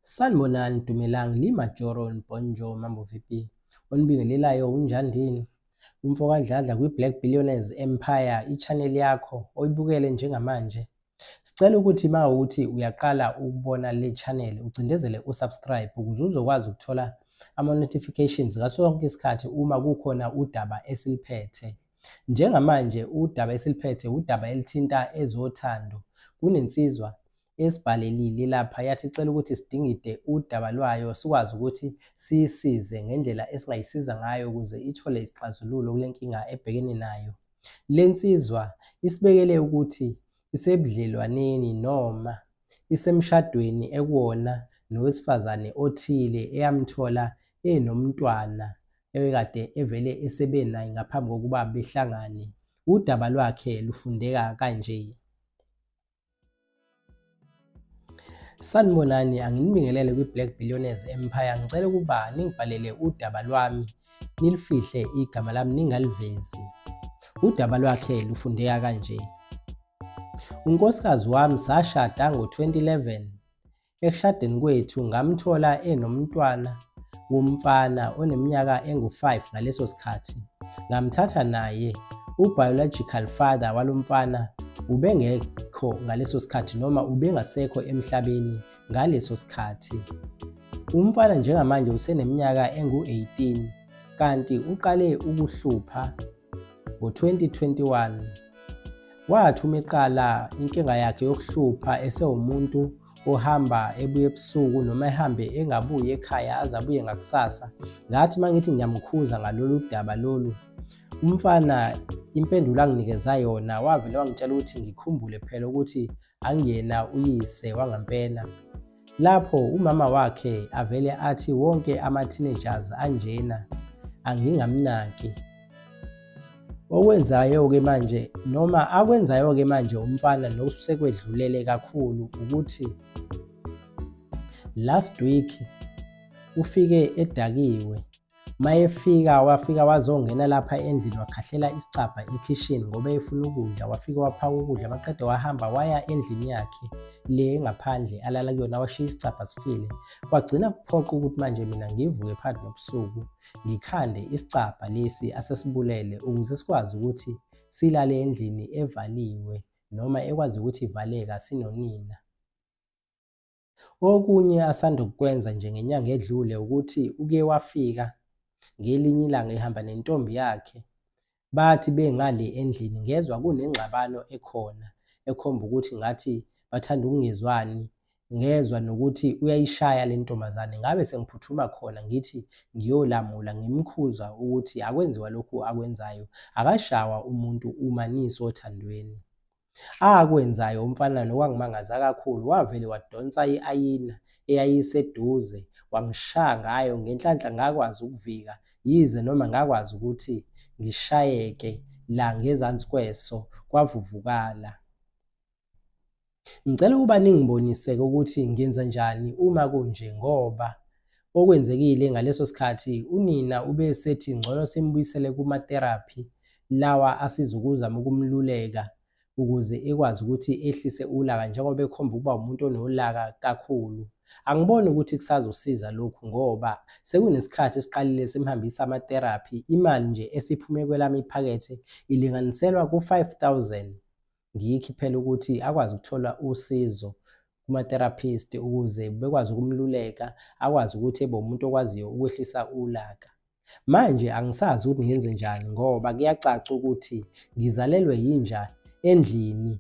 Sanibonani Dumelang, Limajoro Bonjo, Mambo vipi? Onibingelelayo unjandini? Umfokadladla kwi-Black Billionaires Empire, i-channel yakho oyibukele njengamanje. Sicela ukuthi mawukuthi uyaqala ukubona le channel ucindezele usubscribe ukuze uzokwazi ukuthola ama-notifications ngaso sonke isikhathi uma kukhona udaba esiliphethe. Njengamanje udaba esiliphethe udaba elithinta ezothando. Kunensizwa esibhalelile lapha yathi icela ukuthi sidingide udaba lwayo sikwazi ukuthi siyisize ngendlela esingayisiza ngayo ukuze ithole isixazululo kule nkinga ebhekene nayo. Le nsizwa isibekele ukuthi isebudlelwaneni noma isemshadweni ekuwona nowesifazane othile eyamthola enomntwana ekade evele esebe naye ngaphambi kokuba behlangane. Udaba lwakhe lufundeka kanje. Sanibonani, anginibingelele kwi-Black Billionaires Empire. Ngicela ukuba ningibhalele udaba lwami, nilifihle igama lami ningalivezi. Udaba lwakhe lufundeka kanje. Unkosikazi wami sashada ngo-2011. Ekushadeni kwethu ngamthola enomntwana womfana oneminyaka engu-5 ngaleso sikhathi. Ngamthatha naye. U-biological father walomfana ubengekho ngaleso sikhathi noma ubengasekho emhlabeni ngaleso sikhathi. Umfana njengamanje useneminyaka engu-18 kanti uqale ukuhlupha ngo-2021. Wathi uma eqala inkinga yakhe yokuhlupha esewumuntu ohamba ebuye ebusuku noma ehambe engabuye ekhaya aze abuye ngakusasa, ngathi mangithi ngiyamkhuza ngalolu daba lolu, umfana impendulo anginikeza yona wavele wangitshela ukuthi ngikhumbule phela ukuthi angiyena uyise wangampela. Lapho umama wakhe avele athi wonke ama-teenagers anjena angingamnaki. Okwenzayo-ke manje noma akwenzayo-ke manje umfana nokusekwedlulele kakhulu ukuthi last week ufike edakiwe. Mayefika wafika wazongena lapha endlini wakhahlela isicabha ekhishini ngoba efuna ukudla. Wafika waphaka ukudla maqede wahamba waya endlini yakhe le ngaphandle alala kuyona washiya isicabha sifile. Kwagcina kuphoqa ukuthi manje mina ngivuke phakathi nobusuku ngikhande isicabha lesi asesibulele ukuze sikwazi ukuthi silale endlini evaliwe noma ekwazi ukuthi ivaleka sinonina. Okunye asanda ukukwenza nje ngenyanga edlule ukuthi uke wafika ngelinye ilanga ehamba nentombi yakhe. Bathi bengale endlini ngezwa kunengxabano ekhona ekhomba ukuthi ngathi bathanda ukungezwani. Ngezwa nokuthi uyayishaya le ntombazane. Ngabe sengiphuthuma khona ngithi ngiyolamula ngimkhuza ukuthi akwenziwa lokhu akwenzayo, akashawa umuntu uma nisothandweni. Akwenzayo umfana nokwangimangaza kakhulu wavele wadonsa i-ayina eyayiseduze wangishaya ngayo ngenhlanhla. Ngakwazi ukuvika yize noma ngakwazi ukuthi ngishayeke la ngezansi kweso kwavuvukala. Ngicela ukuba ningibonise-ke ukuthi ngenza njani uma kunje ngoba okwenzekile ngaleso sikhathi unina ubesethi ngcono simbuyisele kuma-therapy lawa asizukuzama ukumluleka ukuze ekwazi ukuthi ehlise ulaka njengoba ekhomba ukuba umuntu onolaka kakhulu. Angiboni ukuthi kusazosiza lokhu ngoba sekunesikhathi esiqalile simhambisa ama-therapy. Imali nje esiphume kwelami iphakethe ilinganiselwa ku-5,000. Ngiyikhiphela ukuthi akwazi ukuthola usizo kuma-therapist ukuze bekwazi ukumluleka akwazi ukuthi ebe umuntu okwaziyo ukwehlisa ulaka. Manje angisazi ukuthi ngenze njani ngoba kuyacaca ukuthi ngizalelwe yinja endlini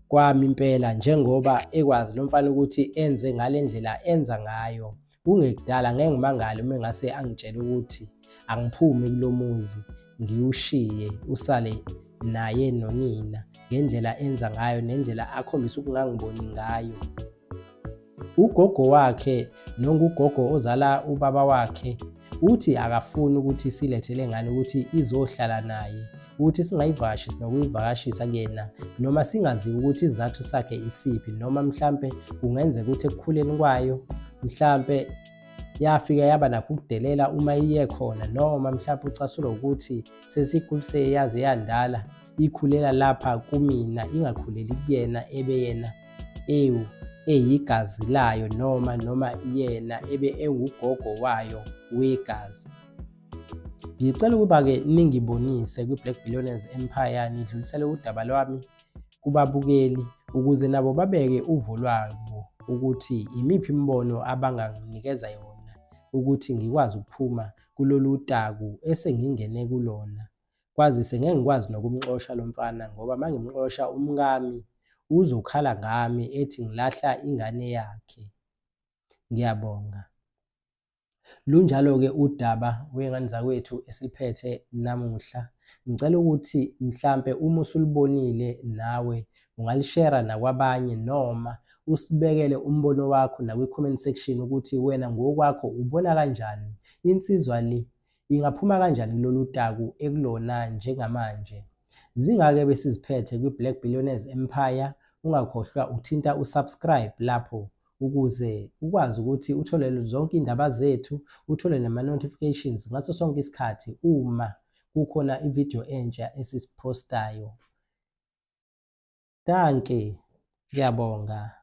kwami impela njengoba ekwazi lo mfana ukuthi enze ngale ndlela enza ngayo. Kungekudala ngeke ngimangale uma engase angitshele ukuthi angiphume kulo muzi ngiwushiye usale naye nonina ngendlela enza ngayo nendlela akhombisa ukungangiboni ngayo. Ugogo wakhe nongugogo ozala ubaba wakhe uthi akafuni ukuthi silethele ngane ukuthi izohlala naye, ukuthi singayivakashi sinokuyivakashisa kuyena noma singazivi ukuthi isizathu sakhe isiphi noma mhlampe kungenzeka ukuthi ekukhuleni kwayo mhlampe yafika yaba nakho ukudelela uma iye khona noma mhlampe ucasulwa ukuthi sesikhulise yaze yandala ikhulela lapha kumina ingakhuleli kuyena ebe yena eyigazi layo noma yena ebe engugogo wayo wegazi. Ngicela ukuba-ke ningibonise kwi-Black Billionaires Empire, nidlulisele udaba lwami kubabukeli ukuze nabo babeke uvo lwabo ukuthi imiphi imibono abanganginikeza yona ukuthi ngikwazi ukuphuma kulolu taku esengingene kulona. Kwazise ngeke ngikwazi nokumxosha lo mfana ngoba uma ngimxosha umkami uzokhala ngami ethi ngilahla ingane yakhe. Ngiyabonga. Lunjalo-ke udaba wey'ngane zakwethu esiliphethe namuhla. Ngicela ukuthi mhlampe uma usulubonile nawe ungalishera nakwabanye noma usibekele umbono wakho nakwi-comment section ukuthi wena ngokwakho ubona kanjani insizwa le ingaphuma kanjani kulolu taku ekulona njengamanje. Zingake besiziphethe kwi-Black Billionaires Empire. Ungakhohlwa ukuthinta usubscribe lapho ukuze ukwazi ukuthi uthole zonke iy'ndaba zethu, uthole nama-notifications ngaso sonke isikhathi uma kukhona ividiyo entsha esisiphostayo. Danke, ngiyabonga.